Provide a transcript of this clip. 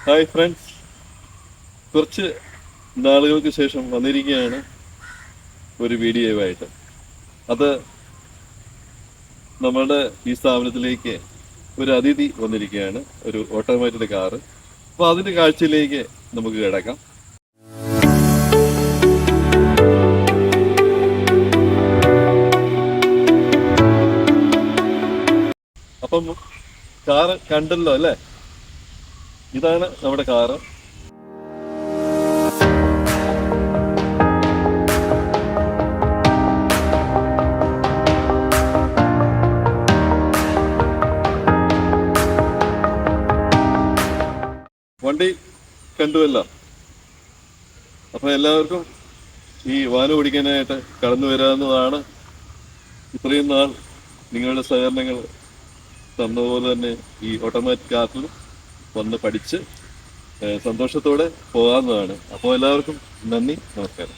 Hi friends, കുറച്ച് നാളുകൾക്ക് ശേഷം വന്നിരിക്കുകയാണ് ഒരു വീഡിയോയുമായിട്ട്. അത് നമ്മളുടെ ഈ സ്ഥാപനത്തിലേക്ക് ഒരു അതിഥി വന്നിരിക്കുകയാണ്, ഒരു ഓട്ടോമാറ്റിക് കാറ്. അപ്പോൾ അതിൻ്റെ കാഴ്ചയിലേക്ക് നമുക്ക് കിടക്കാം. അപ്പം കാറ് കണ്ടല്ലോ അല്ലേ? ഇതാണ് നമ്മുടെ കാറ്. വണ്ടി കണ്ടുവല്ലോ. അപ്പം എല്ലാവർക്കും ഈ വാന് ഓടിക്കാനായിട്ട് കടന്നു വരാവുന്നതാണ്. ഇത്രയും നാൾ നിങ്ങളുടെ സഹകരണങ്ങൾ തന്നതുപോലെ തന്നെ ഈ ഓട്ടോമാറ്റിക് കാറിൽ വന്ന് പഠിച്ച് സന്തോഷത്തോടെ പോകാവുന്നതാണ്. അപ്പോൾ എല്ലാവർക്കും നന്ദി, നമസ്കാരം.